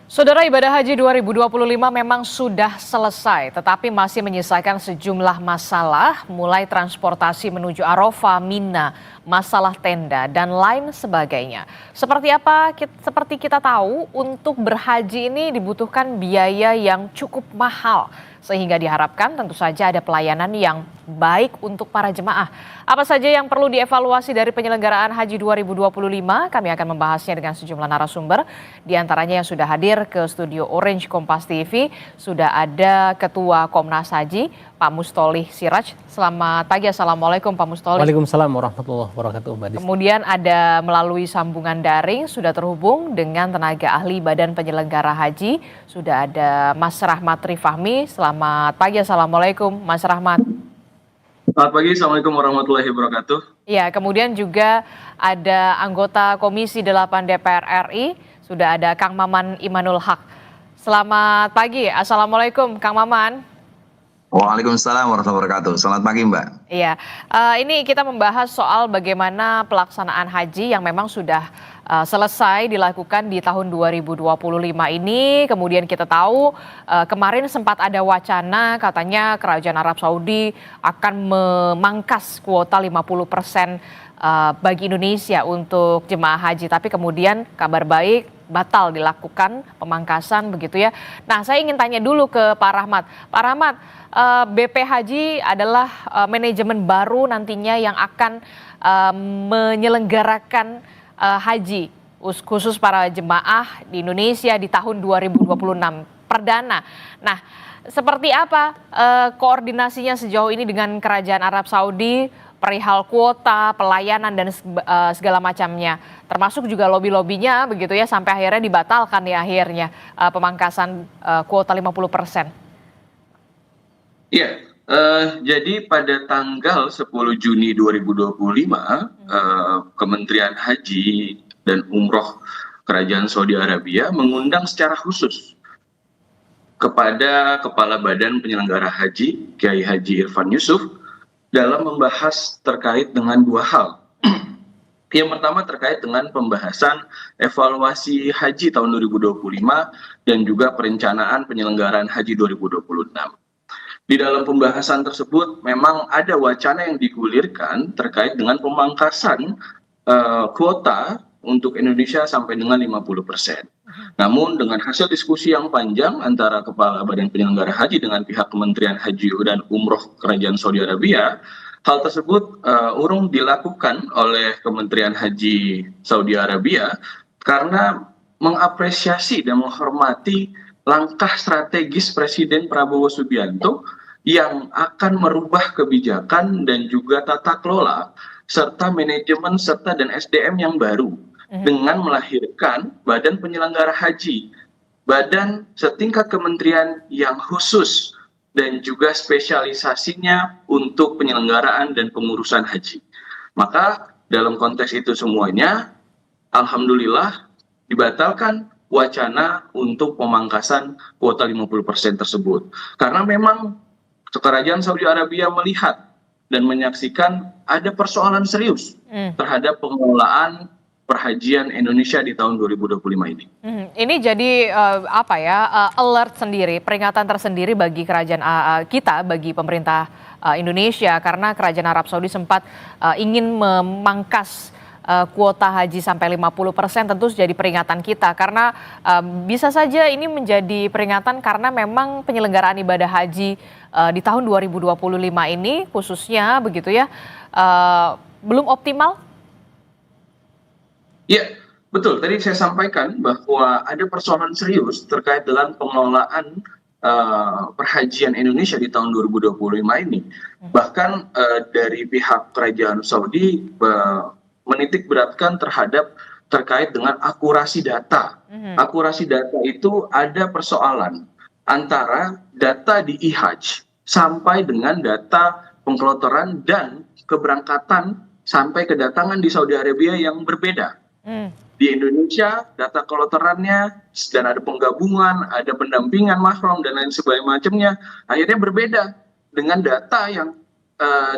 Saudara, ibadah haji 2025 memang sudah selesai, tetapi masih menyisakan sejumlah masalah, mulai transportasi menuju Arafah, Mina, masalah tenda, dan lain sebagainya. Seperti apa? Seperti kita tahu, untuk berhaji ini dibutuhkan biaya yang cukup mahal, sehingga diharapkan tentu saja ada pelayanan yang baik untuk para jemaah. Apa saja yang perlu dievaluasi dari penyelenggaraan Haji 2025? Kami akan membahasnya dengan sejumlah narasumber, di antaranya yang sudah hadir ke studio Orange Kompas TV. Sudah ada Ketua Komnas Haji, Pak Mustolih Siraj. Selamat pagi, Assalamualaikum Pak Mustolih. Waalaikumsalam warahmatullahi wabarakatuh, Mbak Dis. Kemudian ada melalui sambungan daring, sudah terhubung dengan tenaga ahli Badan Penyelenggara Haji. Sudah ada Mas Rahmat Rifahmi. Selamat pagi, Assalamualaikum Mas Rahmat. Selamat pagi, Assalamualaikum warahmatullahi wabarakatuh. Ya, kemudian juga ada anggota Komisi 8 DPR RI, sudah ada Kang Maman Imanul Haq. Selamat pagi, Assalamualaikum Kang Maman. Waalaikumsalam warahmatullahi wabarakatuh. Selamat pagi, Mbak. Iya, ini kita membahas soal bagaimana pelaksanaan haji yang memang sudah selesai dilakukan di tahun 2025 ini. Kemudian kita tahu kemarin sempat ada wacana katanya Kerajaan Arab Saudi akan memangkas kuota 50% bagi Indonesia untuk jemaah haji. Tapi kemudian kabar baik, batal dilakukan pemangkasan begitu ya. Nah, saya ingin tanya dulu ke Pak Rahmat. Pak Rahmat, BP Haji adalah manajemen baru nantinya yang akan menyelenggarakan haji khusus para jemaah di Indonesia di tahun 2026 perdana. Nah, seperti apa koordinasinya sejauh ini dengan Kerajaan Arab Saudi perihal kuota, pelayanan dan segala macamnya, termasuk juga lobby-lobbynya begitu ya, sampai akhirnya dibatalkan ya akhirnya pemangkasan kuota 50%. Iya, jadi pada tanggal 10 Juni 2025, Kementerian Haji dan Umroh Kerajaan Saudi Arabia mengundang secara khusus kepada Kepala Badan Penyelenggara Haji, Kiai Haji Irfan Yusuf, dalam membahas terkait dengan dua hal. Yang pertama terkait dengan pembahasan evaluasi haji tahun 2025 dan juga perencanaan penyelenggaraan haji 2026. Di dalam pembahasan tersebut memang ada wacana yang digulirkan terkait dengan pemangkasan kuota untuk Indonesia sampai dengan 50%. Namun dengan hasil diskusi yang panjang antara Kepala Badan Penyelenggara Haji dengan pihak Kementerian Haji dan Umroh Kerajaan Saudi Arabia, hal tersebut urung dilakukan oleh Kementerian Haji Saudi Arabia karena mengapresiasi dan menghormati langkah strategis Presiden Prabowo Subianto yang akan merubah kebijakan dan juga tata kelola serta manajemen serta dan SDM yang baru dengan melahirkan Badan Penyelenggara Haji, badan setingkat kementerian yang khusus dan juga spesialisasinya untuk penyelenggaraan dan pengurusan haji. Maka dalam konteks itu semuanya, alhamdulillah dibatalkan wacana untuk pemangkasan kuota 50% tersebut. Karena memang Kerajaan Saudi Arabia melihat dan menyaksikan ada persoalan serius terhadap pengelolaan perhajian Indonesia di tahun 2025 ini. Ini jadi alert sendiri, peringatan tersendiri bagi kerajaan kita, bagi pemerintah Indonesia, karena Kerajaan Arab Saudi sempat ingin memangkas kuota haji sampai 50%, tentu jadi peringatan kita karena bisa saja ini menjadi peringatan karena memang penyelenggaraan ibadah haji di tahun 2025 ini khususnya begitu ya belum optimal. Ya, betul. Tadi saya sampaikan bahwa ada persoalan serius terkait dengan pengelolaan perhajian Indonesia di tahun 2025 ini. Bahkan dari pihak Kerajaan Saudi menitik beratkan terkait dengan akurasi data. Akurasi data itu ada persoalan antara data di IHAJ sampai dengan data pengkelotoran dan keberangkatan sampai kedatangan di Saudi Arabia yang berbeda. Di Indonesia data kelotorannya dan ada penggabungan, ada pendampingan mahram dan lain sebagainya akhirnya berbeda dengan data yang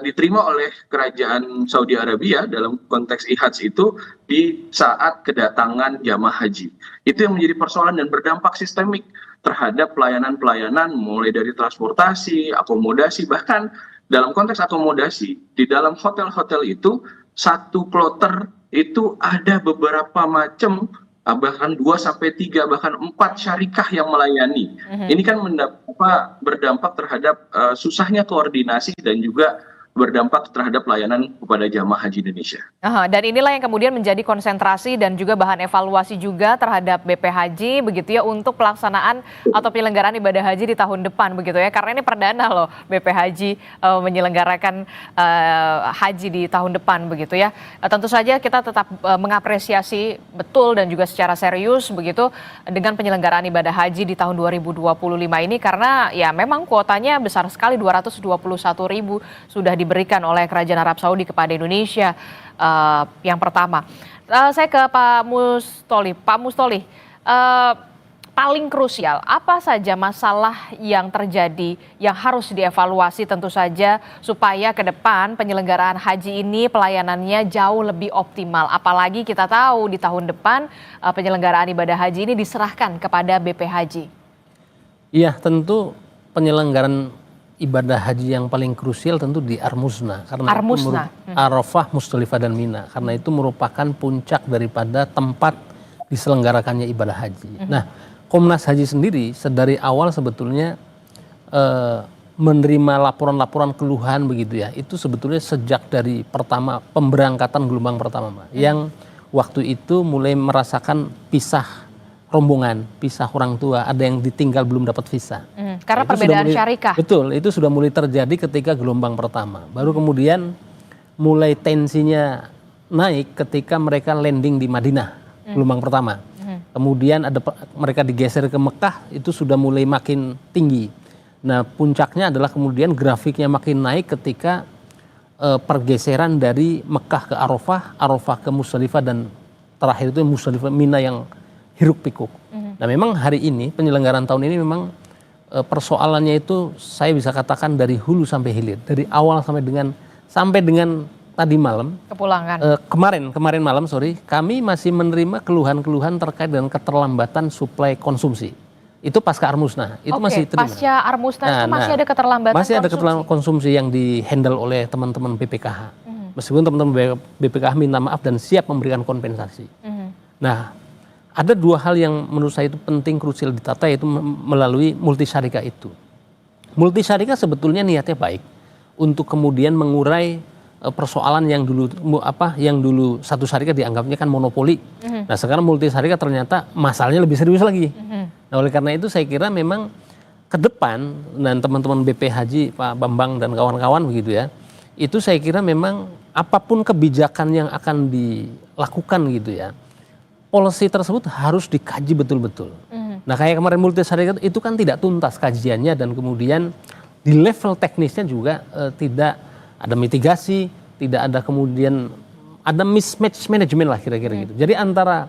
diterima oleh kerajaan Saudi Arabia dalam konteks IHAJ itu di saat kedatangan jamaah haji. Itu yang menjadi persoalan dan berdampak sistemik terhadap pelayanan-pelayanan mulai dari transportasi, akomodasi, bahkan dalam konteks akomodasi di dalam hotel-hotel itu satu kloter itu ada beberapa macam bahkan 2 sampai 3 bahkan 4 syarikah yang melayani. Ini kan berdampak terhadap susahnya koordinasi dan juga berdampak terhadap pelayanan kepada jamaah haji Indonesia. Dan inilah yang kemudian menjadi konsentrasi dan juga bahan evaluasi juga terhadap BP Haji begitu ya untuk pelaksanaan atau penyelenggaraan ibadah haji di tahun depan begitu ya, karena ini perdana loh BP Haji menyelenggarakan haji di tahun depan begitu ya. Tentu saja kita tetap mengapresiasi betul dan juga secara serius begitu dengan penyelenggaraan ibadah haji di tahun 2025 ini, karena ya memang kuotanya besar sekali, 221.000 sudah diberikan oleh Kerajaan Arab Saudi kepada Indonesia. Yang pertama, saya ke Pak Mustoli. Pak Mustoli, paling krusial apa saja masalah yang terjadi yang harus dievaluasi tentu saja supaya ke depan penyelenggaraan haji ini pelayanannya jauh lebih optimal, apalagi kita tahu di tahun depan penyelenggaraan ibadah haji ini diserahkan kepada BP Haji. Iya, tentu penyelenggaraan ibadah haji yang paling krusial tentu di Armusna, karena Arafah, Musdalifah dan Mina, karena itu merupakan puncak daripada tempat diselenggarakannya ibadah haji. Nah, Komnas Haji sendiri dari awal sebetulnya menerima laporan-laporan keluhan begitu ya, itu sebetulnya sejak dari pertama pemberangkatan gelombang pertama, yang waktu itu mulai merasakan pisah rombongan, pisah orang tua, ada yang ditinggal belum dapat visa. Karena perbedaan syarikah. Betul, itu sudah mulai terjadi ketika gelombang pertama. Baru kemudian mulai tensinya naik ketika mereka landing di Madinah, gelombang pertama. Kemudian mereka digeser ke Mekah, itu sudah mulai makin tinggi. Nah, puncaknya adalah kemudian grafiknya makin naik ketika pergeseran dari Mekah ke Arafah, Arafah ke Musdalifah, dan terakhir itu Musdalifah Mina yang hiruk pikuk. Nah, memang hari ini penyelenggaraan tahun ini memang persoalannya itu saya bisa katakan dari hulu sampai hilir, dari awal sampai dengan tadi malam. Kepulangan. Kemarin malam kami masih menerima keluhan-keluhan terkait dengan keterlambatan suplai konsumsi. Itu pasca Armusna, itu masih terima. Pasca Armusna itu masih ada keterlambatan konsumsi. Masih ada keterlambatan konsumsi yang dihandle oleh teman-teman BPKH. Meskipun teman-teman BPKH minta maaf dan siap memberikan kompensasi. Nah, ada dua hal yang menurut saya itu penting, krusial ditata, yaitu melalui multi syarikah itu. Multi syarikah sebetulnya niatnya baik untuk kemudian mengurai persoalan yang dulu satu syarikah dianggapnya kan monopoli. Nah, sekarang multi syarikah ternyata masalahnya lebih serius lagi. Nah, oleh karena itu saya kira memang ke depan, dan teman-teman BP Haji, Pak Bambang dan kawan-kawan begitu ya, itu saya kira memang apapun kebijakan yang akan dilakukan gitu ya, policy tersebut harus dikaji betul-betul. Nah, kayak kemarin multi syarikah itu kan tidak tuntas kajiannya, dan kemudian di level teknisnya juga tidak ada mitigasi, tidak ada kemudian ada mismatch manajemen lah kira-kira gitu. Jadi antara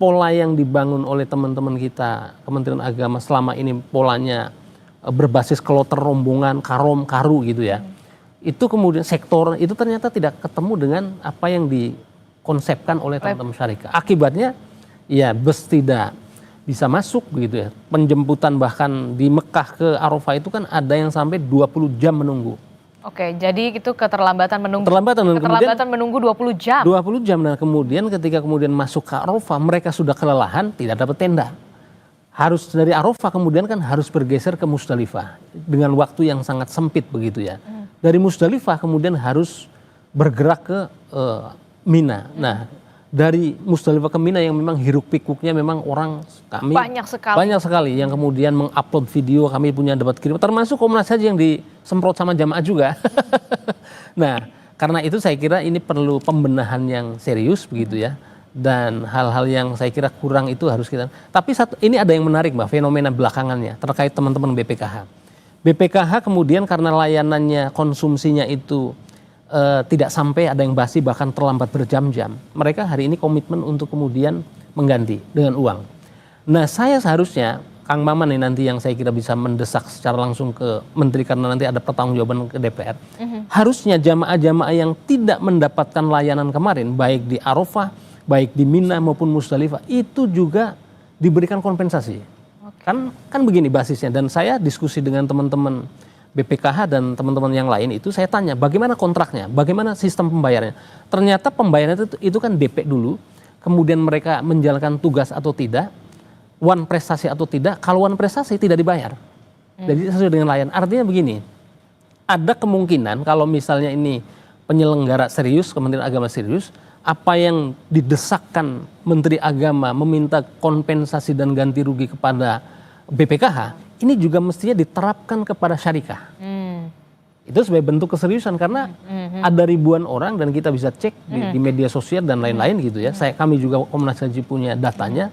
pola yang dibangun oleh teman-teman kita Kementerian Agama selama ini polanya berbasis kloter, rombongan, karu gitu ya. Itu kemudian sektor itu ternyata tidak ketemu dengan apa yang dikonsepkan oleh teman-teman syarikah. Akibatnya ya bus tidak bisa masuk begitu ya. Penjemputan bahkan di Mekah ke Arafah itu kan ada yang sampai 20 jam menunggu. Oke, jadi itu keterlambatan menunggu. Keterlambatan menunggu 20 jam. 20 jam. Nah, kemudian ketika kemudian masuk ke Arafah, mereka sudah kelelahan, tidak dapat tenda. Harus dari Arafah kemudian kan harus bergeser ke Musdalifah dengan waktu yang sangat sempit begitu ya. Dari Musdalifah kemudian harus bergerak ke Mina. Nah, dari Musdalifah ke Mina yang memang hiruk pikuknya memang kami banyak sekali yang kemudian mengupload video, kami punya dapat kirim, termasuk Komnas Haji yang disemprot sama jamaah juga. Nah, karena itu saya kira ini perlu pembenahan yang serius begitu ya, dan hal-hal yang saya kira kurang itu harus kita. Tapi ini ada yang menarik Mbak, fenomena belakangannya terkait teman-teman BPKH. BPKH kemudian karena layanannya, konsumsinya itu tidak sampai, ada yang basi bahkan terlambat berjam-jam. Mereka hari ini komitmen untuk kemudian mengganti dengan uang. Nah, saya seharusnya Kang Maman nih nanti yang saya kira bisa mendesak secara langsung ke Menteri karena nanti ada pertanggungjawaban ke DPR. Harusnya jamaah-jamaah yang tidak mendapatkan layanan kemarin, baik di Arafah, baik di Mina maupun Musdalifah, itu juga diberikan kompensasi. Kan begini basisnya, dan saya diskusi dengan teman-teman BPKH dan teman-teman yang lain itu saya tanya bagaimana kontraknya, bagaimana sistem pembayarannya. Ternyata pembayarannya itu kan DP dulu, kemudian mereka menjalankan tugas atau tidak, one prestasi atau tidak, kalau one prestasi tidak dibayar. Jadi sesuai dengan layan. Artinya begini, ada kemungkinan kalau misalnya ini penyelenggara serius, Kementerian Agama serius, apa yang didesakkan Menteri Agama meminta kompensasi dan ganti rugi kepada BPKH, ini juga mestinya diterapkan kepada syarikah. Itu sebagai bentuk keseriusan karena ada ribuan orang dan kita bisa cek di media sosial dan lain-lain gitu ya. Kami juga Komnas Haji punya datanya.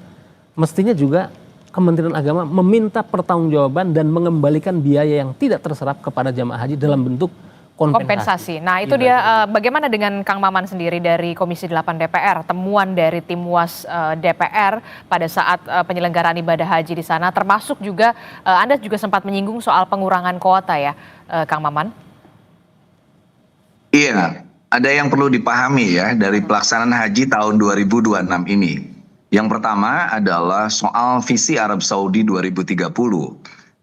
Mestinya juga Kementerian Agama meminta pertanggungjawaban dan mengembalikan biaya yang tidak terserap kepada jamaah haji dalam bentuk kompensasi. Nah itu dia bagaimana dengan Kang Maman sendiri dari Komisi 8 DPR, temuan dari tim UAS DPR pada saat penyelenggaraan ibadah haji di sana, termasuk juga Anda juga sempat menyinggung soal pengurangan kuota ya, Kang Maman? Iya, ada yang perlu dipahami ya dari pelaksanaan haji tahun 2026 ini. Yang pertama adalah soal visi Arab Saudi 2030.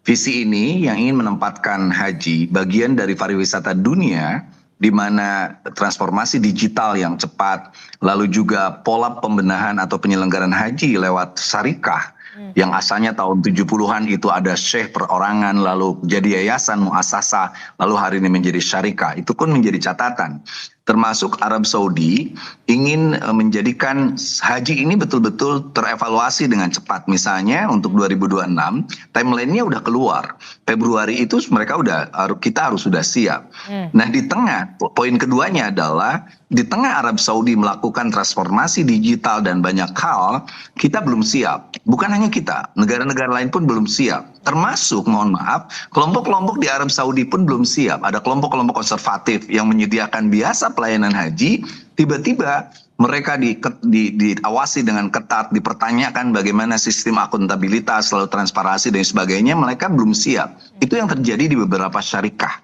Visi ini yang ingin menempatkan haji bagian dari pariwisata dunia di mana transformasi digital yang cepat, lalu juga pola pembenahan atau penyelenggaraan haji lewat syarikah yang asalnya tahun 70-an itu ada syekh perorangan, lalu jadi yayasan muasasah, lalu hari ini menjadi syarikah. Itu pun menjadi catatan. Termasuk Arab Saudi ingin menjadikan haji ini betul-betul terevaluasi dengan cepat. Misalnya untuk 2026 timeline-nya udah keluar. Februari itu kita harus sudah siap. Nah di tengah, poin keduanya adalah di tengah Arab Saudi melakukan transformasi digital dan banyak hal, kita belum siap. Bukan hanya kita, negara-negara lain pun belum siap. Termasuk, mohon maaf, kelompok-kelompok di Arab Saudi pun belum siap. Ada kelompok-kelompok konservatif yang menyediakan biasa pelayanan haji, tiba-tiba mereka diawasi dengan ketat, dipertanyakan bagaimana sistem akuntabilitas, lalu transparansi dan sebagainya, mereka belum siap. Itu yang terjadi di beberapa syarikah.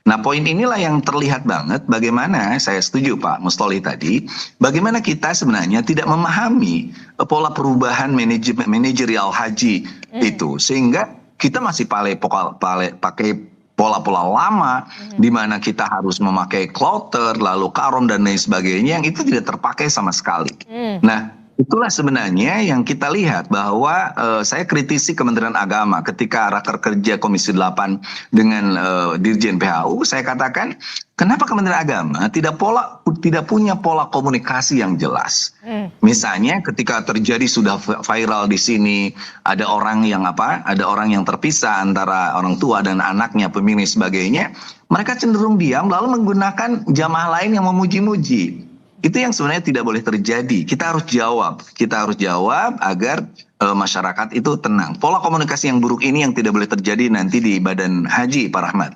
Nah poin inilah yang terlihat banget bagaimana, saya setuju Pak Mustoli tadi, bagaimana kita sebenarnya tidak memahami pola perubahan manajerial haji itu. Sehingga kita masih pakai pola-pola lama di mana kita harus memakai kloter, lalu karom dan lain sebagainya yang itu tidak terpakai sama sekali. Nah itulah sebenarnya yang kita lihat bahwa saya kritisi Kementerian Agama ketika raker kerja Komisi 8 dengan Dirjen PHU, saya katakan kenapa Kementerian Agama tidak punya pola komunikasi yang jelas. Misalnya ketika terjadi sudah viral di sini ada orang yang terpisah antara orang tua dan anaknya, pemilih sebagainya, mereka cenderung diam lalu menggunakan jamaah lain yang memuji-muji. Itu yang sebenarnya tidak boleh terjadi. Kita harus jawab agar masyarakat itu tenang. Pola komunikasi yang buruk ini yang tidak boleh terjadi nanti di Badan Haji Pak Rahmat,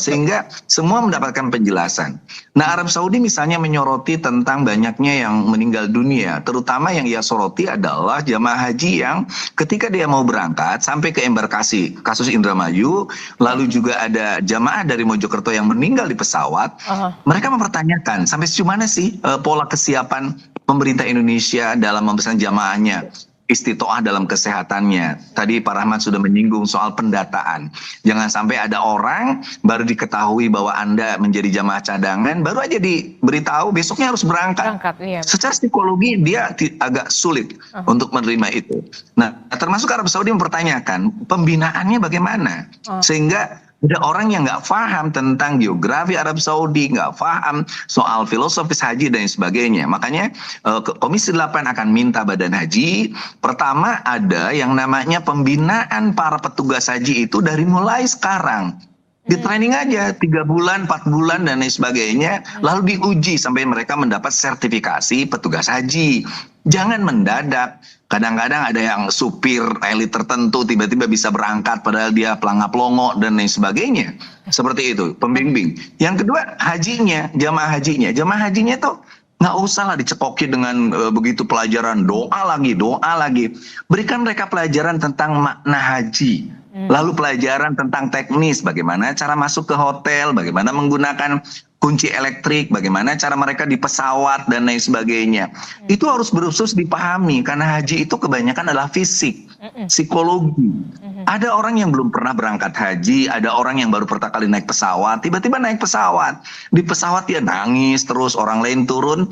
sehingga semua mendapatkan penjelasan. Nah Arab Saudi misalnya menyoroti tentang banyaknya yang meninggal dunia, terutama yang ia soroti adalah jamaah haji yang ketika dia mau berangkat sampai ke embarkasi, kasus Indramayu, lalu juga ada jamaah dari Mojokerto yang meninggal di pesawat. Mereka mempertanyakan sampai sejauh mana sih pola kesiapan pemerintah Indonesia dalam membesarkan jamaahnya, istitoah dalam kesehatannya. Tadi Pak Rahmat sudah menyinggung soal pendataan. Jangan sampai ada orang baru diketahui bahwa Anda menjadi jamaah cadangan, baru aja diberitahu besoknya harus berangkat. Iya. Secara psikologi dia agak sulit untuk menerima itu. Nah, termasuk Arab Saudi mempertanyakan pembinaannya bagaimana, sehingga ada orang yang nggak paham tentang geografi Arab Saudi, nggak paham soal filosofis haji dan sebagainya. Makanya Komisi 8 akan minta Badan Haji, pertama ada yang namanya pembinaan para petugas haji itu dari mulai sekarang. Di training aja 3 bulan, 4 bulan dan lain sebagainya, lalu diuji sampai mereka mendapat sertifikasi petugas haji. Jangan mendadak. Kadang-kadang ada yang supir elit tertentu tiba-tiba bisa berangkat padahal dia pelangap-longo dan lain sebagainya. Seperti itu, pembimbing. Yang kedua, jamaah hajinya tuh Nggak usah lah dicekoki dengan begitu pelajaran doa lagi. Berikan mereka pelajaran tentang makna haji. Lalu pelajaran tentang teknis, bagaimana cara masuk ke hotel, bagaimana menggunakan kunci elektrik, bagaimana cara mereka di pesawat dan lain sebagainya. Itu harus berusaha dipahami karena haji itu kebanyakan adalah fisik, psikologi. Ada orang yang belum pernah berangkat haji, ada orang yang baru pertama kali naik pesawat, tiba-tiba naik pesawat. Di pesawat dia nangis terus, orang lain turun,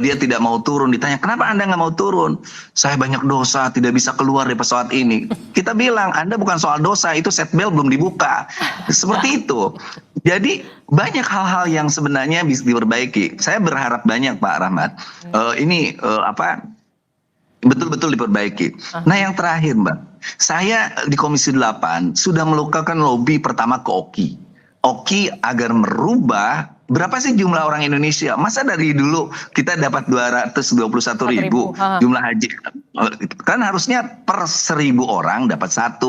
dia tidak mau turun. Ditanya, kenapa Anda nggak mau turun? Saya banyak dosa, tidak bisa keluar dari pesawat ini. Kita bilang, Anda bukan soal dosa, itu seatbelt belum dibuka. Seperti itu. Jadi banyak hal-hal yang sebenarnya bisa diperbaiki. Saya berharap banyak Pak Rahmat. Ini betul-betul diperbaiki. Nah yang terakhir Mbak, saya di Komisi 8 sudah melakukan lobby pertama ke OKI. OKI agar merubah berapa sih jumlah orang Indonesia? Masa dari dulu kita dapat 221.000 jumlah haji. Kan harusnya per 1.000 orang dapat 1.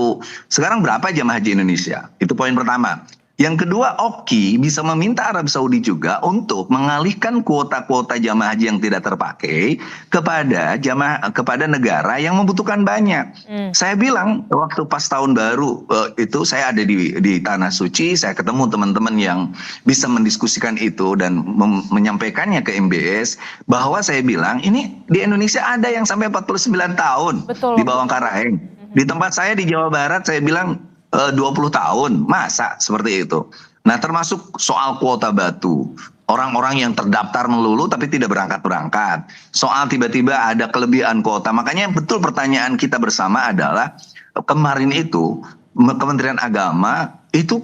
Sekarang berapa jamaah haji Indonesia? Itu poin pertama. Yang kedua, OKI bisa meminta Arab Saudi juga untuk mengalihkan kuota-kuota jamaah haji yang tidak terpakai kepada negara yang membutuhkan banyak. Saya bilang waktu pas tahun baru itu saya ada di Tanah Suci, saya ketemu teman-teman yang bisa mendiskusikan itu dan menyampaikannya ke MBS bahwa saya bilang ini di Indonesia ada yang sampai 49 tahun di bawah Karaeng. Di tempat saya di Jawa Barat saya bilang 20 tahun, masa seperti itu. Nah termasuk soal kuota batu, orang-orang yang terdaftar melulu tapi tidak berangkat-berangkat. Soal tiba-tiba ada kelebihan kuota, makanya betul pertanyaan kita bersama adalah kemarin itu Kementerian Agama itu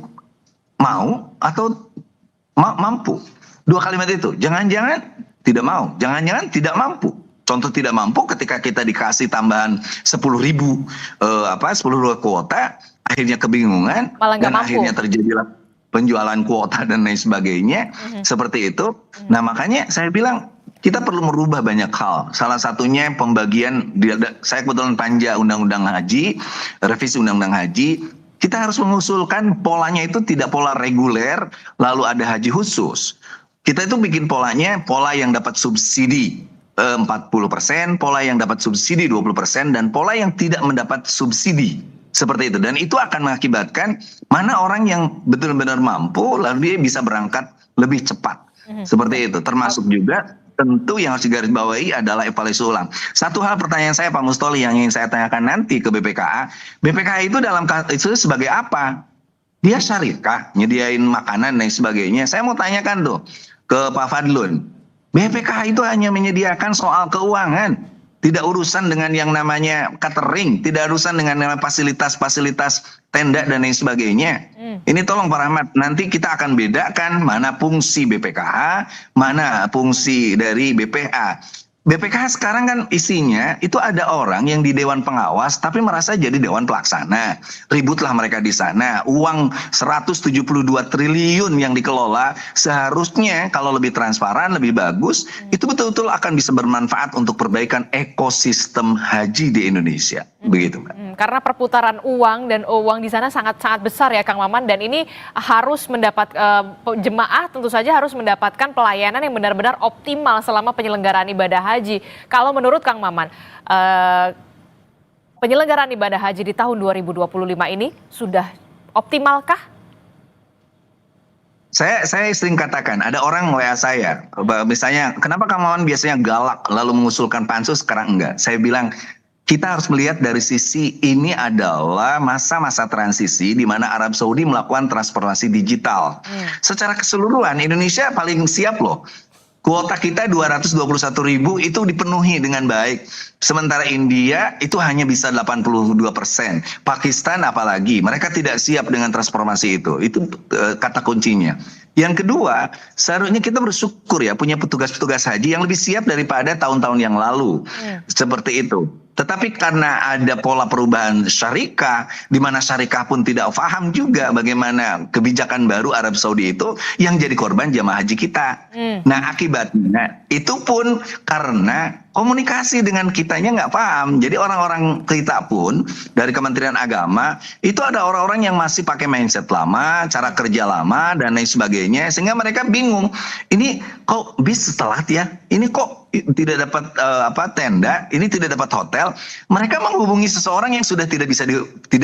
mau atau mampu. 2 kalimat itu, jangan-jangan tidak mau, jangan-jangan tidak mampu. Contoh tidak mampu ketika kita dikasih tambahan 10.000 kuota, akhirnya kebingungan dan akhirnya terjadilah penjualan kuota dan lain sebagainya seperti itu. Nah makanya saya bilang kita perlu merubah banyak hal. Salah satunya pembagian, saya kebetulan panja undang-undang haji, revisi undang-undang haji. Kita harus mengusulkan polanya itu tidak pola reguler lalu ada haji khusus. Kita itu bikin polanya pola yang dapat subsidi 40%, pola yang dapat subsidi 20%, dan pola yang tidak mendapat subsidi. Seperti itu. Dan itu akan mengakibatkan mana orang yang benar-benar mampu, lalu dia bisa berangkat lebih cepat. Seperti itu. Termasuk juga tentu yang harus digarisbawahi adalah evaluasi ulang. Satu hal pertanyaan saya Pak Mustoli yang ingin saya tanyakan nanti ke BPKA. BPKA itu itu sebagai apa? Dia syarikah, nyediain makanan dan sebagainya. Saya mau tanyakan tuh ke Pak Fadlun. BPKA itu hanya menyediakan soal keuangan. Tidak urusan dengan yang namanya catering, tidak urusan dengan fasilitas-fasilitas tenda dan lain sebagainya. Ini tolong Pak Rahmat, nanti kita akan bedakan mana fungsi BPKH, mana fungsi dari BPA. BPKH sekarang kan isinya itu ada orang yang di Dewan Pengawas tapi merasa jadi Dewan Pelaksana. Ributlah mereka di sana. Uang 172 triliun yang dikelola seharusnya kalau lebih transparan, lebih bagus, itu betul-betul akan bisa bermanfaat untuk perbaikan ekosistem haji di Indonesia. Begitu, Mbak. Karena perputaran uang dan uang di sana sangat-sangat besar ya Kang Maman, dan ini harus mendapat jemaah tentu saja harus mendapatkan pelayanan yang benar-benar optimal selama penyelenggaraan ibadah haji. Kalau menurut Kang Maman, penyelenggaraan ibadah haji di tahun 2025 ini sudah optimalkah? Saya sering katakan, ada orang WA saya, misalnya kenapa Kang Maman biasanya galak lalu mengusulkan pansus, sekarang enggak. Saya bilang kita harus melihat dari sisi ini adalah masa-masa transisi di mana Arab Saudi melakukan transformasi digital. Secara keseluruhan Indonesia paling siap loh. Kuota kita 221.000 itu dipenuhi dengan baik. Sementara India itu hanya bisa 82%. Pakistan apalagi, mereka tidak siap dengan transformasi itu. Itu kata kuncinya. Yang kedua, seharusnya kita bersyukur ya punya petugas-petugas haji yang lebih siap daripada tahun-tahun yang lalu. Seperti itu. Tetapi karena ada pola perubahan syarikat, di mana syarikat pun tidak paham juga bagaimana kebijakan baru Arab Saudi itu, yang jadi korban jamaah haji kita. Nah, akibatnya itu pun karena komunikasi dengan kitanya nggak paham. Jadi orang-orang kita pun dari Kementerian Agama itu ada orang-orang yang masih pakai mindset lama, cara kerja lama dan lain sebagainya, sehingga mereka bingung. Ini kok bis telat ya? Ini kok tidak dapat tenda? Ini tidak dapat hotel? Mereka menghubungi seseorang yang sudah tidak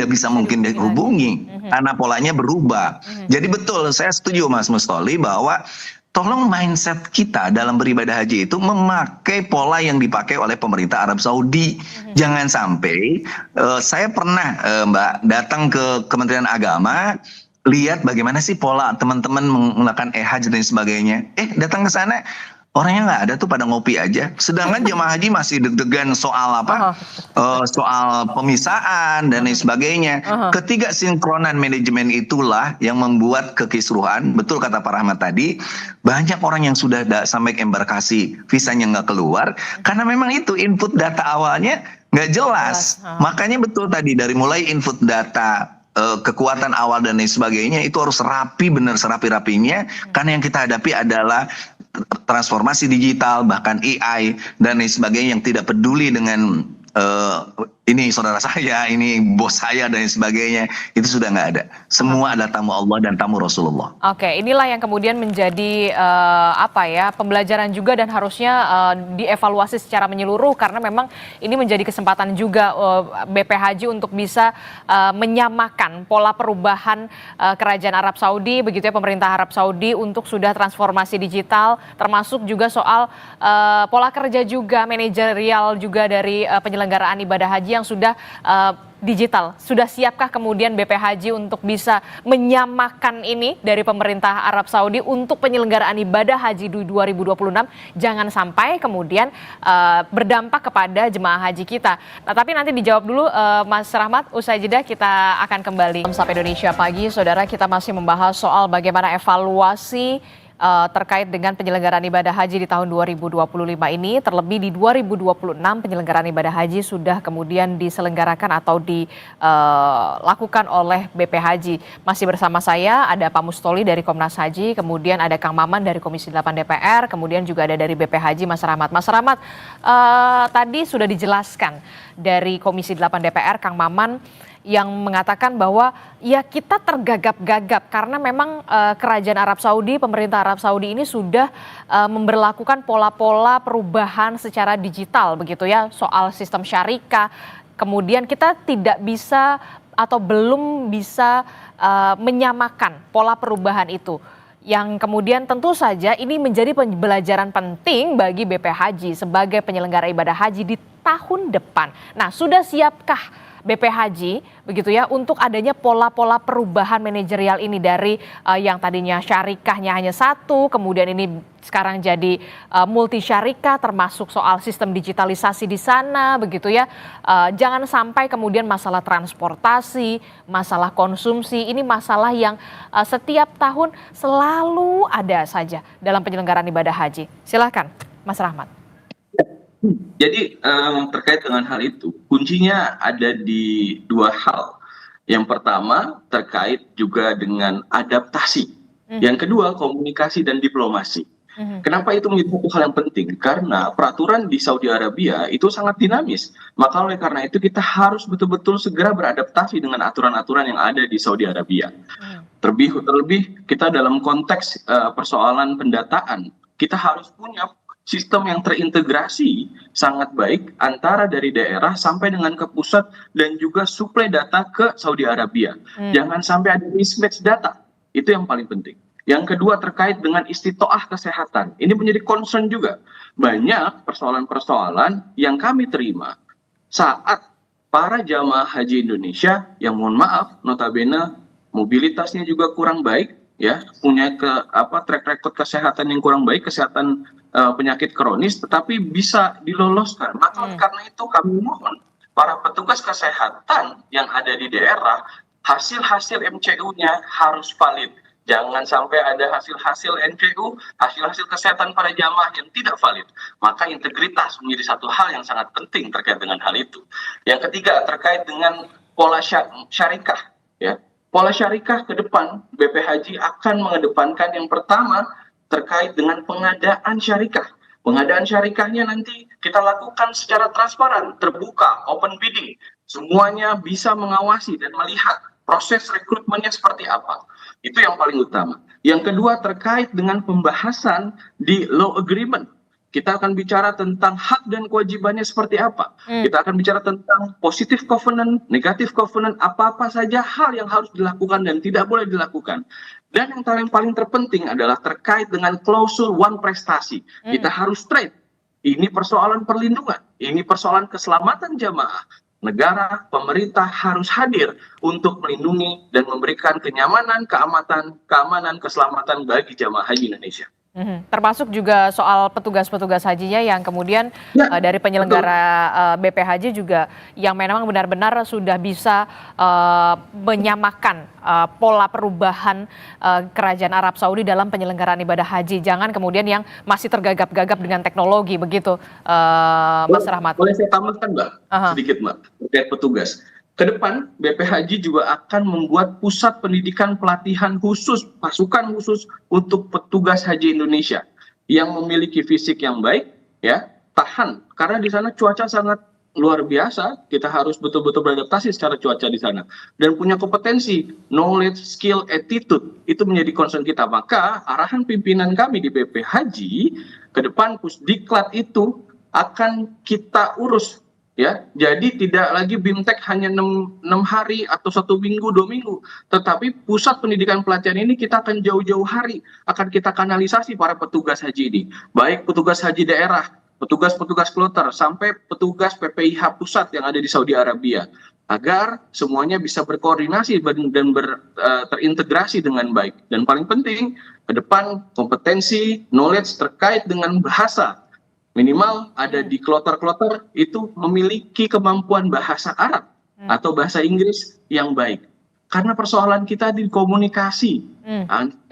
bisa mungkin dihubungi karena polanya berubah. Jadi betul, saya setuju Mas Mustoli bahwa tolong mindset kita dalam beribadah haji itu memakai pola yang dipakai oleh pemerintah Arab Saudi. Jangan sampai, saya pernah Mbak datang ke Kementerian Agama, lihat bagaimana sih pola teman-teman menggunakan e-hajj dan sebagainya. Datang ke sana, orangnya nggak ada tuh, pada ngopi aja. Sedangkan jemaah haji masih deg-degan soal soal pemisahan dan lain sebagainya. Ketidaksinkronan manajemen itulah yang membuat kekisruhan. Betul kata Pak Rahmat tadi, banyak orang yang sudah sampai embarkasi visanya nggak keluar karena memang itu input data awalnya nggak jelas. Makanya betul tadi, dari mulai input data, kekuatan awal dan lain sebagainya itu harus rapi, benar serapi-rapinya, karena yang kita hadapi adalah transformasi digital, bahkan AI dan lain sebagainya yang tidak peduli dengan ini saudara saya, ini bos saya dan lain sebagainya. Itu sudah nggak ada. Semua adalah tamu Allah dan tamu Rasulullah. Oke, inilah yang kemudian menjadi pembelajaran juga dan harusnya dievaluasi secara menyeluruh, karena memang ini menjadi kesempatan juga BP Haji untuk bisa menyamakan pola perubahan kerajaan Arab Saudi, begitu ya, pemerintah Arab Saudi untuk sudah transformasi digital, termasuk juga soal pola kerja juga, manajerial juga dari penyelenggaraan ibadah haji yang sudah digital. Sudah siapkah kemudian BP Haji untuk bisa menyamakan ini dari pemerintah Arab Saudi untuk penyelenggaraan ibadah haji di 2026? Jangan sampai kemudian berdampak kepada jemaah haji kita. Nah, tapi nanti dijawab dulu Mas Rahmat, usai jeda kita akan kembali. Sampai Indonesia Pagi, saudara, kita masih membahas soal bagaimana evaluasi terkait dengan penyelenggaraan ibadah haji di tahun 2025 ini. Terlebih di 2026 penyelenggaraan ibadah haji sudah kemudian diselenggarakan atau dilakukan oleh BP Haji. Masih bersama saya ada Pak Mustoli dari Komnas Haji, kemudian ada Kang Maman dari Komisi 8 DPR, kemudian juga ada dari BP Haji Mas Rahmat. Mas Rahmat, tadi sudah dijelaskan dari Komisi 8 DPR Kang Maman yang mengatakan bahwa ya kita tergagap-gagap karena memang kerajaan Arab Saudi, pemerintah Arab Saudi ini sudah memberlakukan pola-pola perubahan secara digital begitu ya, soal sistem syarikat. Kemudian kita tidak bisa atau belum bisa menyamakan pola perubahan itu. Yang kemudian tentu saja ini menjadi pembelajaran penting bagi BP Haji sebagai penyelenggara ibadah haji di tahun depan. Nah, sudah siapkah BP Haji begitu ya untuk adanya pola-pola perubahan manajerial ini dari yang tadinya syarikahnya hanya satu, kemudian ini sekarang jadi multi syarikah, termasuk soal sistem digitalisasi di sana begitu ya. Jangan sampai kemudian masalah transportasi, masalah konsumsi, ini masalah yang setiap tahun selalu ada saja dalam penyelenggaraan ibadah haji. Silakan Mas Rahmat. Jadi terkait dengan hal itu, kuncinya ada di dua hal. Yang pertama terkait juga dengan adaptasi. Yang kedua komunikasi dan diplomasi. Kenapa itu menjadi satu hal yang penting? Karena peraturan di Saudi Arabia itu sangat dinamis. Maka oleh karena itu kita harus betul-betul segera beradaptasi dengan aturan-aturan yang ada di Saudi Arabia. Terlebih kita dalam konteks persoalan pendataan, kita harus punya sistem yang terintegrasi sangat baik antara dari daerah sampai dengan ke pusat dan juga suplai data ke Saudi Arabia. Jangan sampai ada mismatch data. Itu yang paling penting. Yang kedua terkait dengan istitoah kesehatan. Ini menjadi concern juga. Banyak persoalan-persoalan yang kami terima saat para jamaah haji Indonesia yang mohon maaf notabene mobilitasnya juga kurang baik, ya, punya track record kesehatan yang kurang baik, kesehatan penyakit kronis, tetapi bisa diloloskan. Maka karena itu kami mohon para petugas kesehatan yang ada di daerah, hasil-hasil MCU-nya harus valid. Jangan sampai ada hasil-hasil NPU, hasil-hasil kesehatan para jamaah yang tidak valid. Maka integritas menjadi satu hal yang sangat penting terkait dengan hal itu. Yang ketiga, terkait dengan pola syarikah. Ya. Pola syarikah ke depan, BP Haji akan mengedepankan yang pertama terkait dengan pengadaan syarikah. Pengadaan syarikahnya nanti kita lakukan secara transparan, terbuka, open bidding. Semuanya bisa mengawasi dan melihat proses rekrutmennya seperti apa. Itu yang paling utama. Yang kedua terkait dengan pembahasan di law agreement. Kita akan bicara tentang hak dan kewajibannya seperti apa. Kita akan bicara tentang positive covenant, negative covenant, apa-apa saja hal yang harus dilakukan dan tidak boleh dilakukan. Dan yang paling terpenting adalah terkait dengan klausul one prestasi. Kita harus trade. Ini persoalan perlindungan, ini persoalan keselamatan jamaah. Negara, pemerintah harus hadir untuk melindungi dan memberikan kenyamanan, keamanan, keselamatan bagi jamaah haji Indonesia. Termasuk juga soal petugas-petugas hajinya yang kemudian dari penyelenggara BP Haji juga yang memang benar-benar sudah bisa menyamakan pola perubahan kerajaan Arab Saudi dalam penyelenggaraan ibadah haji. Jangan kemudian yang masih tergagap-gagap dengan teknologi begitu, Mas Rahmat. Boleh saya tambahkan, Mbak? Sedikit, Mbak, terkait petugas. Ke depan, BP Haji juga akan membuat pusat pendidikan pelatihan khusus, pasukan khusus untuk petugas haji Indonesia yang memiliki fisik yang baik, ya, tahan. Karena di sana cuaca sangat luar biasa, kita harus betul-betul beradaptasi secara cuaca di sana. Dan punya kompetensi, knowledge, skill, attitude, itu menjadi concern kita. Maka arahan pimpinan kami di BP Haji, ke depan Pusdiklat itu akan kita urus. Ya, jadi tidak lagi BIMTEK hanya 6 hari atau 1 minggu, 2 minggu, tetapi pusat pendidikan pelatihan ini kita akan jauh-jauh hari akan kita kanalisasi para petugas haji ini, baik petugas haji daerah, petugas-petugas kloter, sampai petugas PPIH pusat yang ada di Saudi Arabia, agar semuanya bisa berkoordinasi dan terintegrasi dengan baik. Dan paling penting, ke depan kompetensi, knowledge terkait dengan bahasa. Minimal ada di kloter-kloter itu memiliki kemampuan bahasa Arab atau bahasa Inggris yang baik. Karena persoalan kita di komunikasi.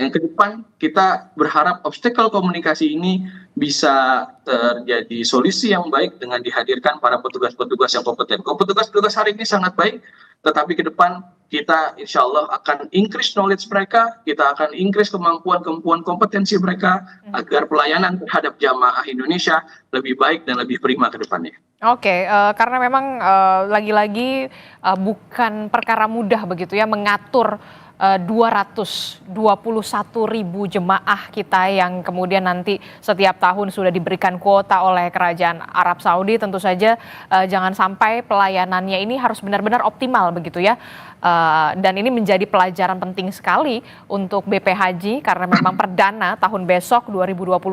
Yang ke depan kita berharap obstacle komunikasi ini bisa terjadi solusi yang baik dengan dihadirkan para petugas-petugas yang kompeten. Petugas-petugas hari ini sangat baik, tetapi ke depan kita insya Allah akan increase knowledge mereka, kita akan increase kemampuan kompetensi mereka agar pelayanan terhadap jamaah Indonesia lebih baik dan lebih prima ke depannya. Oke, karena memang lagi-lagi bukan perkara mudah begitu ya mengatur 221.000 jemaah kita yang kemudian nanti setiap tahun sudah diberikan kuota oleh kerajaan Arab Saudi. Tentu saja jangan sampai pelayanannya ini harus benar-benar optimal begitu ya. Dan ini menjadi pelajaran penting sekali untuk BP Haji karena memang perdana tahun besok 2026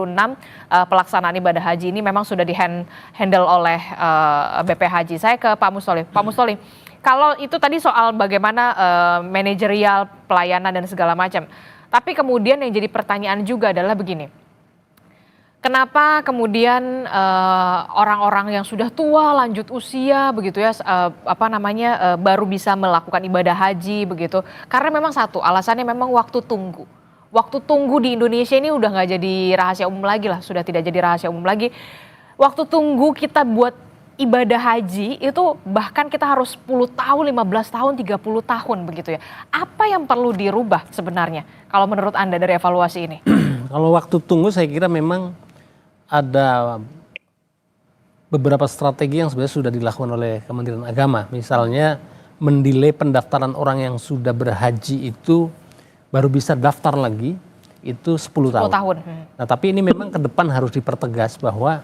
pelaksanaan ibadah haji ini memang sudah di-handle oleh BP Haji. Saya ke Pak Mustoli. Pak Mustoli, kalau itu tadi soal bagaimana manajerial pelayanan dan segala macam. Tapi kemudian yang jadi pertanyaan juga adalah begini. Kenapa kemudian orang-orang yang sudah tua, lanjut usia begitu ya, baru bisa melakukan ibadah haji begitu? Karena memang satu alasannya memang waktu tunggu. Waktu tunggu di Indonesia ini udah nggak jadi rahasia umum lagi lah, sudah tidak jadi rahasia umum lagi. Waktu tunggu kita buat ibadah haji itu bahkan kita harus 10 tahun, 15 tahun, 30 tahun begitu ya. Apa yang perlu dirubah sebenarnya kalau menurut Anda dari evaluasi ini? Kalau waktu tunggu saya kira memang ada beberapa strategi yang sebenarnya sudah dilakukan oleh Kementerian Agama. Misalnya mendelay pendaftaran orang yang sudah berhaji itu baru bisa daftar lagi itu 10 tahun. Nah tapi ini memang ke depan harus dipertegas bahwa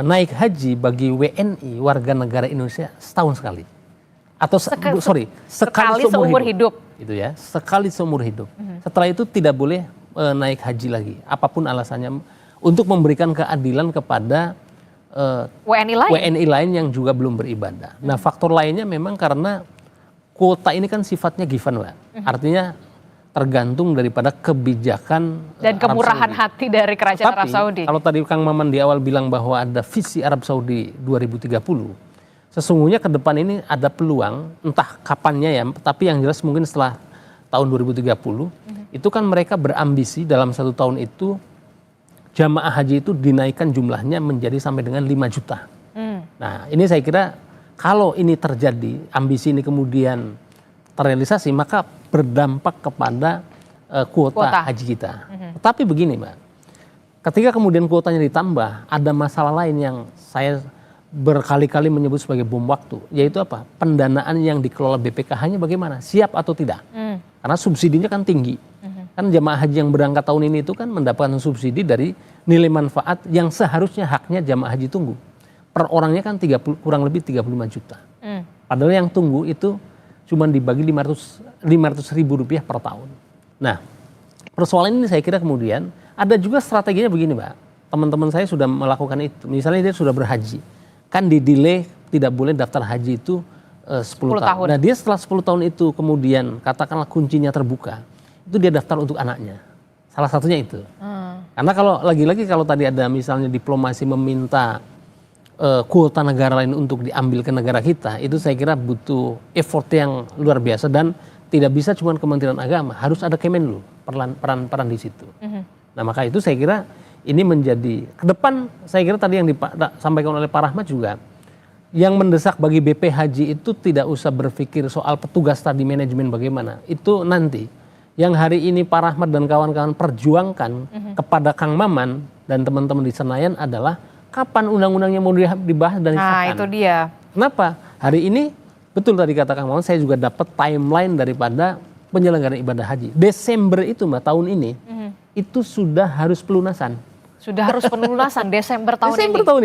naik haji bagi WNI warga negara Indonesia setahun sekali. Atau sekali seumur hidup. Itu ya, sekali seumur hidup. Setelah itu tidak boleh naik haji lagi, apapun alasannya, untuk memberikan keadilan kepada WNI lain yang juga belum beribadah. Nah faktor lainnya memang karena kuota ini kan sifatnya given, Mbak. Artinya tergantung daripada kebijakan dan kemurahan hati dari kerajaan Arab Saudi. Kalau tadi Kang Maman di awal bilang bahwa ada visi Arab Saudi 2030, sesungguhnya ke depan ini ada peluang, entah kapannya ya, tapi yang jelas mungkin setelah tahun 2030, itu kan mereka berambisi dalam 1 tahun itu jamaah haji itu dinaikkan jumlahnya menjadi sampai dengan 5 juta. Nah ini saya kira kalau ini terjadi, ambisi ini kemudian terrealisasi, maka berdampak kepada kuota haji kita. Tetapi begini Mbak, ketika kemudian kuotanya ditambah, ada masalah lain yang saya berkali-kali menyebut sebagai bom waktu, yaitu apa? Pendanaan yang dikelola BPKH-nya bagaimana? Siap atau tidak? Karena subsidinya kan tinggi. Kan jamaah haji yang berangkat tahun ini itu kan mendapatkan subsidi dari nilai manfaat yang seharusnya haknya jamaah haji tunggu. Per orangnya kan kurang lebih 35 juta. Padahal yang tunggu itu cuma dibagi 500 ribu rupiah per tahun. Nah, persoalan ini saya kira kemudian ada juga strateginya begini Mbak. Teman-teman saya sudah melakukan itu. Misalnya dia sudah berhaji, kan di-delay tidak boleh daftar haji itu 10 tahun. Nah dia setelah 10 tahun itu kemudian katakanlah kuncinya terbuka, itu dia daftar untuk anaknya. Salah satunya itu. Karena kalau lagi-lagi kalau tadi ada misalnya diplomasi meminta kuota negara lain untuk diambil ke negara kita, itu saya kira butuh effort yang luar biasa dan tidak bisa cuma Kementerian Agama, harus ada Kemenlu peran di situ. Nah maka itu saya kira ini menjadi ke depan, saya kira tadi yang disampaikan oleh Pak Rahmat juga, yang mendesak bagi BP Haji itu tidak usah berpikir soal petugas tadi manajemen bagaimana, itu nanti. Yang hari ini Pak Rahmat dan kawan-kawan perjuangkan kepada Kang Maman dan teman-teman di Senayan adalah kapan undang-undangnya mau dibahas dan disahkan. Nah itu dia. Kenapa? Hari ini betul tadi kata Kang Maman, saya juga dapat timeline daripada penyelenggaraan ibadah haji. Desember itu Mbak tahun ini itu sudah harus pelunasan. Sudah harus pelunasan Desember tahun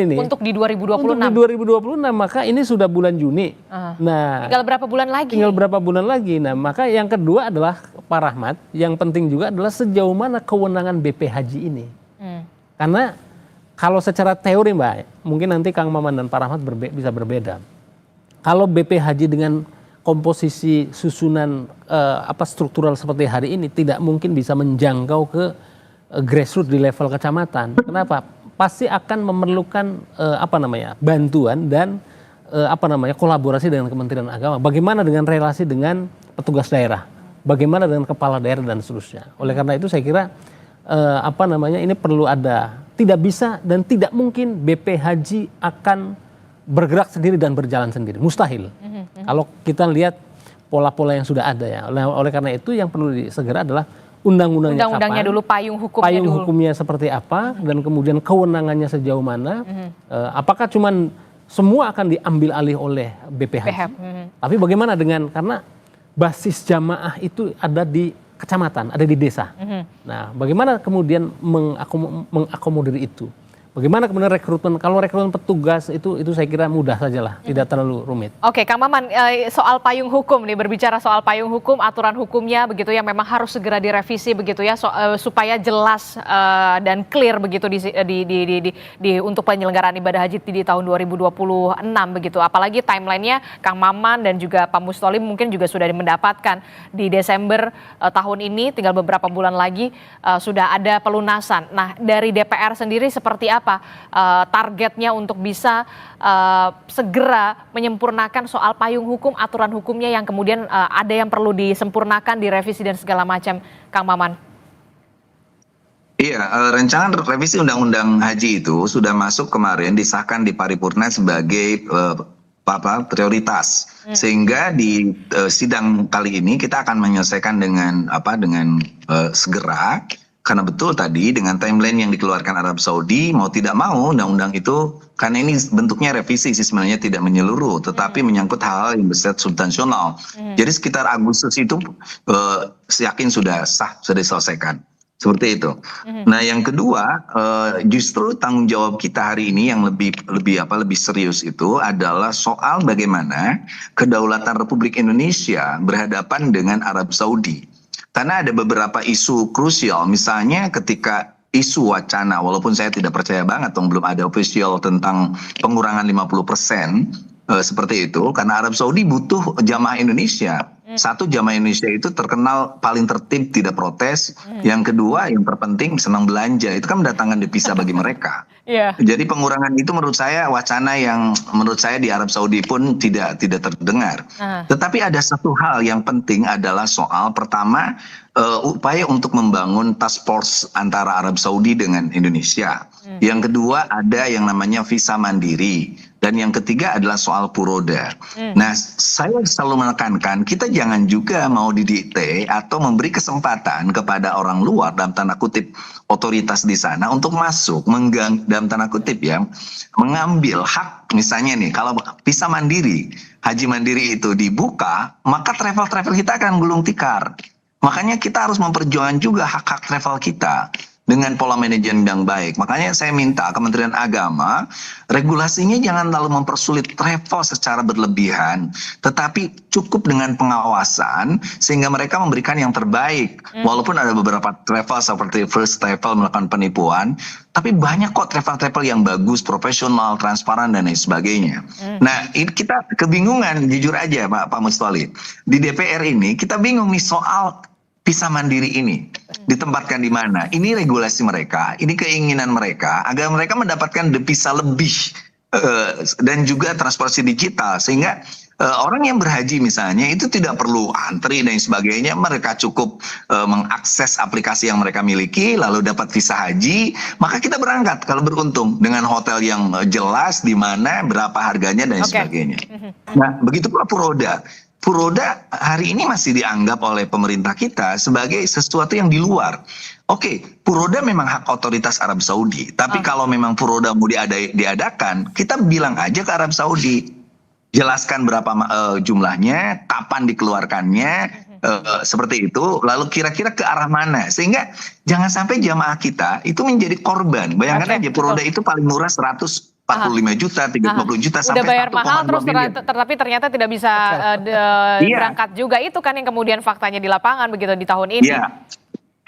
ini. Untuk di 2026. Untuk di 2026, maka ini sudah bulan Juni. Nah, tinggal berapa bulan lagi? Tinggal berapa bulan lagi. Nah, maka yang kedua adalah Pak Rahmat, yang penting juga adalah sejauh mana kewenangan BP Haji ini. Karena kalau secara teori Mbak, mungkin nanti Kang Maman dan Pak Rahmat bisa berbeda. Kalau BP Haji dengan komposisi susunan struktural seperti hari ini tidak mungkin bisa menjangkau ke grassroots di level kecamatan. Kenapa? Pasti akan memerlukan bantuan dan kolaborasi dengan Kementerian Agama. Bagaimana dengan relasi dengan petugas daerah? Bagaimana dengan kepala daerah dan seterusnya? Oleh karena itu saya kira ini perlu ada, tidak bisa dan tidak mungkin BP Haji akan bergerak sendiri dan berjalan sendiri. Mustahil. Kalau kita lihat pola-pola yang sudah ada ya. Oleh karena itu yang perlu segera adalah undang-undangnya dulu, payung hukumnya seperti apa, dan kemudian kewenangannya sejauh mana, apakah cuman semua akan diambil alih oleh BP Haji, tapi bagaimana dengan, karena basis jamaah itu ada di kecamatan, ada di desa. Nah bagaimana kemudian mengakomodir itu? Bagaimana kemudian rekrutmen? Kalau rekrutmen petugas itu saya kira mudah sajalah, tidak terlalu rumit. Oke, Kang Maman, soal payung hukum nih, berbicara soal payung hukum, aturan hukumnya begitu ya, memang harus segera direvisi begitu ya, supaya jelas dan clear begitu untuk penyelenggaraan ibadah haji di tahun 2026 begitu. Apalagi timelinenya Kang Maman dan juga Pak Mustolim mungkin juga sudah mendapatkan di Desember tahun ini, tinggal beberapa bulan lagi sudah ada pelunasan. Nah dari DPR sendiri seperti apa targetnya untuk bisa segera menyempurnakan soal payung hukum, aturan hukumnya yang kemudian ada yang perlu disempurnakan, direvisi dan segala macam, Kang Maman? Iya, rancangan revisi Undang-Undang Haji itu sudah masuk kemarin, disahkan di paripurna sebagai prioritas, sehingga di sidang kali ini kita akan menyelesaikan dengan segera. Karena betul tadi dengan timeline yang dikeluarkan Arab Saudi, mau tidak mau undang-undang itu, karena ini bentuknya revisi sih sebenarnya, tidak menyeluruh, tetapi menyangkut hal-hal yang bersifat substansional. Jadi sekitar Agustus itu yakin sudah sah, sudah diselesaikan. Seperti itu. Nah yang kedua, justru tanggung jawab kita hari ini yang lebih serius itu adalah soal bagaimana kedaulatan Republik Indonesia berhadapan dengan Arab Saudi. Karena ada beberapa isu krusial, misalnya ketika isu wacana, walaupun saya tidak percaya banget, belum ada official tentang pengurangan 50%, seperti itu, karena Arab Saudi butuh jamaah Indonesia. Satu, jamaah Indonesia itu terkenal paling tertib, tidak protes. Yang kedua, yang terpenting senang belanja, itu kan mendatangkan devisa bagi mereka. Iya. Jadi pengurangan itu menurut saya wacana yang menurut saya di Arab Saudi pun tidak terdengar. Nah, Tetapi ada satu hal yang penting adalah soal pertama upaya untuk membangun task force antara Arab Saudi dengan Indonesia. Yang kedua ada yang namanya visa mandiri. Dan yang ketiga adalah soal puroda. Nah, saya selalu menekankan kita jangan juga mau didikte atau memberi kesempatan kepada orang luar dalam tanda kutip otoritas di sana untuk masuk dalam tanda kutip ya mengambil hak misalnya nih kalau visa mandiri, haji mandiri itu dibuka, maka travel kita akan gulung tikar. Makanya kita harus memperjuangkan juga hak-hak travel kita dengan pola manajemen yang baik. Makanya saya minta Kementerian Agama regulasinya jangan terlalu mempersulit travel secara berlebihan, tetapi cukup dengan pengawasan sehingga mereka memberikan yang terbaik. Walaupun ada beberapa travel seperti First Travel melakukan penipuan, tapi banyak kok travel-travel yang bagus, profesional, transparan dan lain sebagainya. Nah, ini kita kebingungan jujur aja Pak Mustoli. Di DPR ini kita bingung nih soal visa mandiri ini ditempatkan di mana? Ini regulasi mereka, ini keinginan mereka agar mereka mendapatkan devisa lebih dan juga transportasi digital sehingga orang yang berhaji misalnya itu tidak perlu antri dan sebagainya, mereka cukup mengakses aplikasi yang mereka miliki lalu dapat visa haji, maka kita berangkat kalau beruntung dengan hotel yang jelas di mana berapa harganya dan sebagainya. Nah, begitu pula puroda. Puroda hari ini masih dianggap oleh pemerintah kita sebagai sesuatu yang di luar. Oke, puroda memang hak otoritas Arab Saudi. Tapi kalau memang puroda mau diadakan, kita bilang aja ke Arab Saudi. Jelaskan berapa jumlahnya, kapan dikeluarkannya, seperti itu. Lalu kira-kira ke arah mana. Sehingga jangan sampai jamaah kita itu menjadi korban. Bayangkan aja puroda itu paling murah 45 juta, 30 juta sampai udah bayar 1,2 mahal terus miliar. tapi ternyata tidak bisa berangkat juga. Itu kan yang kemudian faktanya di lapangan begitu di tahun ini. Iya,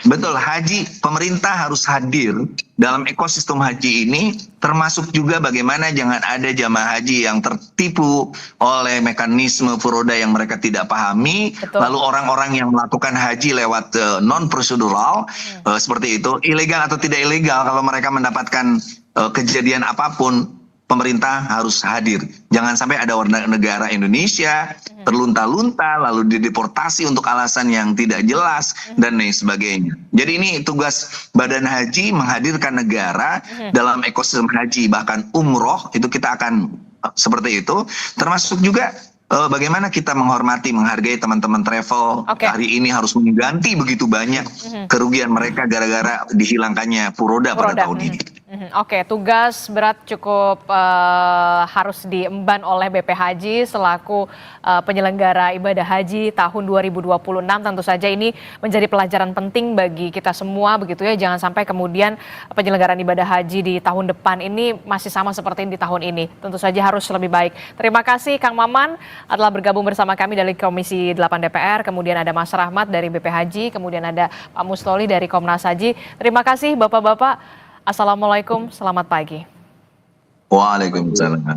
betul. Haji, pemerintah harus hadir dalam ekosistem haji ini, termasuk juga bagaimana jangan ada jamaah haji yang tertipu oleh mekanisme furoda yang mereka tidak pahami. Betul. Lalu orang-orang yang melakukan haji lewat non prosedural seperti itu, ilegal atau tidak ilegal, kalau mereka mendapatkan kejadian apapun, pemerintah harus hadir. Jangan sampai ada warga negara Indonesia terlunta-lunta lalu dideportasi untuk alasan yang tidak jelas dan lain sebagainya. Jadi ini tugas Badan Haji menghadirkan negara dalam ekosistem haji, bahkan umroh itu kita akan seperti itu, termasuk juga bagaimana kita menghormati, menghargai teman-teman travel. Hari ini harus mengganti begitu banyak kerugian mereka gara-gara dihilangkannya puroda pada tahun ini. Oke, tugas berat cukup harus diemban oleh BP Haji selaku penyelenggara ibadah haji tahun 2026. Tentu saja ini menjadi pelajaran penting bagi kita semua begitu ya. Jangan sampai kemudian penyelenggaraan ibadah haji di tahun depan ini masih sama seperti di tahun ini. Tentu saja harus lebih baik. Terima kasih Kang Maman telah bergabung bersama kami dari Komisi 8 DPR. Kemudian ada Mas Rahmat dari BP Haji, kemudian ada Pak Mustoli dari Komnas Haji. Terima kasih Bapak-bapak. Assalamualaikum, selamat pagi. Waalaikumsalam.